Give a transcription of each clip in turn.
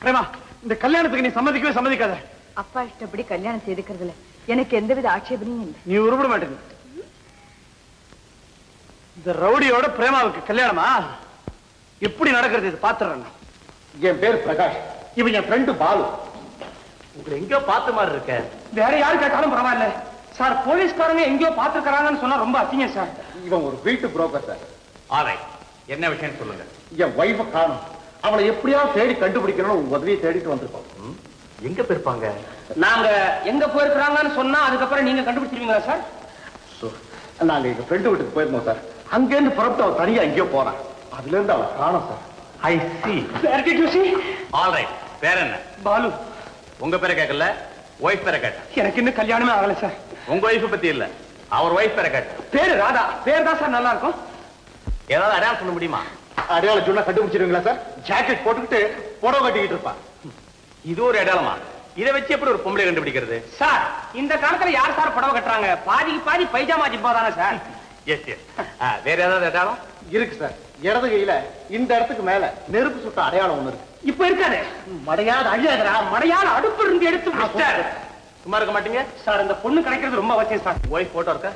பிரேமா, இந்த கல்யாணத்துக்கு நீ சம்மதிக்கவே சம்மதிக்காத. அப்பா இஷ்டப்படி கல்யாணம் செய்துக்கிறதுல எனக்கு எந்தவித ஆட்சேபனையும் இல்லை. நீ உருப்பட மாட்டேங்க. இந்த ரவுடியோட பிரேமாவுக்கு கல்யாணமா? எப்படி நடக்கிறது இது பாத்துறேன். என் பேர் பிரகாஷ், இவன் என் ஃப்ரெண்டு பாலு. உங்களை எங்கேயோ பார்த்த மாதிரி இருக்க. வேற யாரு கேட்டாலும் பரவாயில்ல சார். போலீஸ்காரங்க எங்கேயோ பாத்துக்கிறாங்கன்னு சொன்னா ரொம்ப அசிங்கம் சார். இவன் ஒரு வீட்டு புரோக்கர் சார். ஆலை, என்ன விஷயம் சொல்லுங்க. என் வைஃபை காணும், அவளை எப்படியாவது தேடி கண்டுபிடிக்கணும். உங்க உதவியை தேடிட்டு வந்திருக்கோம். எங்க போயிருப்பாங்க? நாங்க எங்க போயிருக்கிறாங்கன்னு சொன்னா அதுக்கப்புறம் நீங்க கண்டுபிடிச்சிருவீங்களா சார்? நாங்க எங்க ஃப்ரெண்டு வீட்டுக்கு போயிருந்தோம் சார். அங்கேருந்து புறப்பட்டு அவ தனியா எங்கேயோ போறான். அதுல இருந்து அவளை காணும் சார். ஐ சி. All right. பேர் என்ன? பாலு. உங்க பேரை கேட்கல, ஒய்ஃப் பேரை கேட்டேன். எனக்கு இன்னும் கல்யாணமே ஆகல சார். உங்க ஒய்ஃப் பத்தி இல்ல, அவர் ஒய்ஃப் பேரை கேட்டேன். பேரு ராதா. பேர் தான் சார் நல்லா இருக்கும். ஏதாவது அடையாளம் சொல்ல முடியுமா? அடையாளம் சொன்னா கண்டுபிடிச்சிருவீங்களா சார்? ஜாக்கெட் போட்டுக்கிட்டு புடவை கட்டிக்கிட்டு இருப்பா. இது ஒரு அடையாளமா? இதை வச்சு எப்படி ஒரு பொம்பளை கண்டுபிடிக்கிறது? சார், இந்த காலத்துல யார் சார் புடவை கட்டுறாங்க? பாதிக்கு பாதி பைஜாமா ஜிப்பா தானே சார். S S. வேற ஏதாவது அடையாளம் இருக்கு சார். இடது கையில இந்த இடத்துக்கு மேல நெருப்பு சுட்ட அடையாளம் ஒண்ணு இருக்கு. இப்ப இருக்காது. மடையாத அழியாதரா, மடையாத அடுப்பு இருந்து எடுத்து சார். சும்மா இருக்க மாட்டீங்க சார். இந்த பொண்ணு கிடைக்கிறது ரொம்ப அவசியம் சார். ஒய்ஃப் போட்டோ இருக்கா?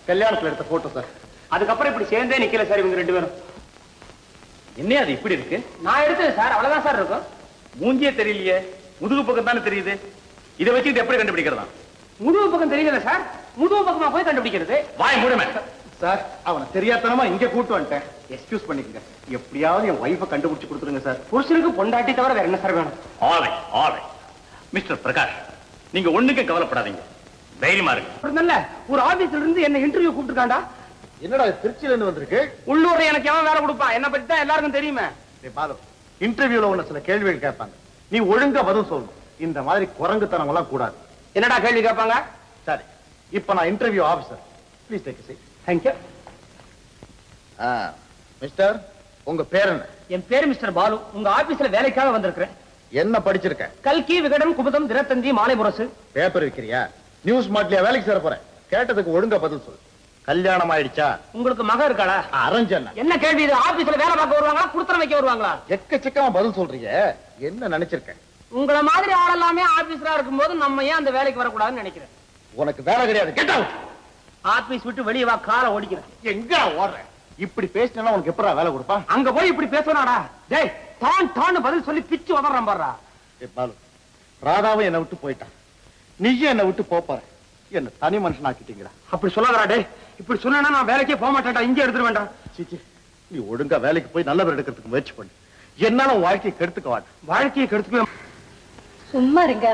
கல்யாணத்துல எடுத்த போட்டோ சார். அதுக்கப்புறம் இப்படி சேர்ந்தே நிக்கல சார் இவங்க ரெண்டு பேரும். என்ன அது இப்படி இருக்கு? நான் எடுத்தது சார், அவ்வளவுதான் சார் இருக்கும். மூஞ்சியே தெரியலையே, முதுகு பக்கம் தானே தெரியுது. இதை வச்சுக்கிட்டு எப்படி கண்டுபிடிக்கிறதா? முதுகு பக்கம் தெரியல சார். முதுகு பக்கமா போய் கண்டுபிடிக்கிறது. வாய் மூடுமே சார். அவனை தெரியாதனமா இங்க கூட்டு வந்துட்டேன். எக்ஸ்கியூஸ் பண்ணிக்கங்க. எப்படியாவது என் வைஃபை கண்டுபிடிச்சு கொடுத்துருங்க சார். புருஷனுக்கு பொண்டாட்டி தவிர வேற என்ன சார் வேணும்? ஆலை ஆலை. மிஸ்டர் பிரகாஷ், நீங்க ஒண்ணுக்கு கவலைப்படாதீங்க, தைரியமா இருக்கு. நல்ல ஒரு ஆபீஸ்ல இருந்து என்ன இன்டர்வியூ கூப்பிட்டுருக்காண்டா. என்னடா திருச்சியில இருந்து வந்திருக்கு? உள்ளூர்ல எனக்கு எவன் வேலை கொடுப்பான்? என்ன பத்தி தான் எல்லாருக்கும் தெரியுமே. பாலு, இன்டர்வியூல உன்ன சில கேள்விகள் கேட்பாங்க. நீ ஒழுங்கா பதில் சொல்லணும். இந்த மாதிரி குரங்குத்தனம் எல்லாம் கூடாது. என்னடா கேள்வி கேட்பாங்க? சரி, இப்ப நான் interview officer. Please take a seat. Thank you. Mister, உங்க பேர் என்ன? என் பேரு மிஸ்டர் பாலு. உங்க ஆபீஸ்ல வேலைக்காக வந்திருக்கிறேன். என்ன படிச்சிருக்க? கல்கி, விகடன், குமுதம், தினத்தந்தி, மாலை முரசு. பேப்பர் விக்கிறியா? நியூஸ் மாட்லியா வேலைக்கு சேர போறேன்? கேட்டதுக்கு ஒழுங்கா பதில் சொல்லு. கல்யாணம் ஆயிடுச்சா? உங்களுக்கு மகன் இருக்காளா? அரஞ்சன. என்ன கேள்வி இது? ஆபீஸ்ல வேலை பார்க்க வருவாங்களா, குடுத்தனம் வைக்க வருவாங்களா? எக்கச்சக்கமா பதில் சொல்றீங்க. என்ன நினைச்சிருக்க? உங்களை மாதிரி ஆள் எல்லாமே ஆபீஸ்ல இருக்கும்போது நம்ம ஏன் அந்த வேலைக்கு வரக்கூடாதுன்னு நினைக்கிறேன். உனக்கு வேலை கிடையாது. Get out. ஆபீஸ் விட்டு வெளியே வா, காலை ஓடிக்கிறேன். எங்க ஓடுற? இப்படி பேசினா உனக்கு எப்படா வேலை கொடுப்பா? அங்க போய் இப்படி பேசுவாடா. டேய், தான் பதில் சொல்லி பிச்சு உதறான் பாருடா. பாலு, ராதாவும் என்னை விட்டு போயிட்டான். நீயும் என்னை விட்டு போற. என்ன தனி மனுஷன் ஆக்கிட்டீங்களா? அப்படி சொல்லாதடா. டேய், இப்படி சொன்னா நான் வேலைக்கே போக மாட்டேன்டா. இங்கே எடுத்துட வேண்டாம். சீச்சி, நீ ஒழுங்கா வேலைக்கு போய் நல்லவர் எடுக்கிறதுக்கு முயற்சி பண்ணு. என்னால வாழ்க்கையை கெடுத்துக்க வாட்ட. வாழ்க்கையை கெடுத்துக்க சும்மா இருங்க.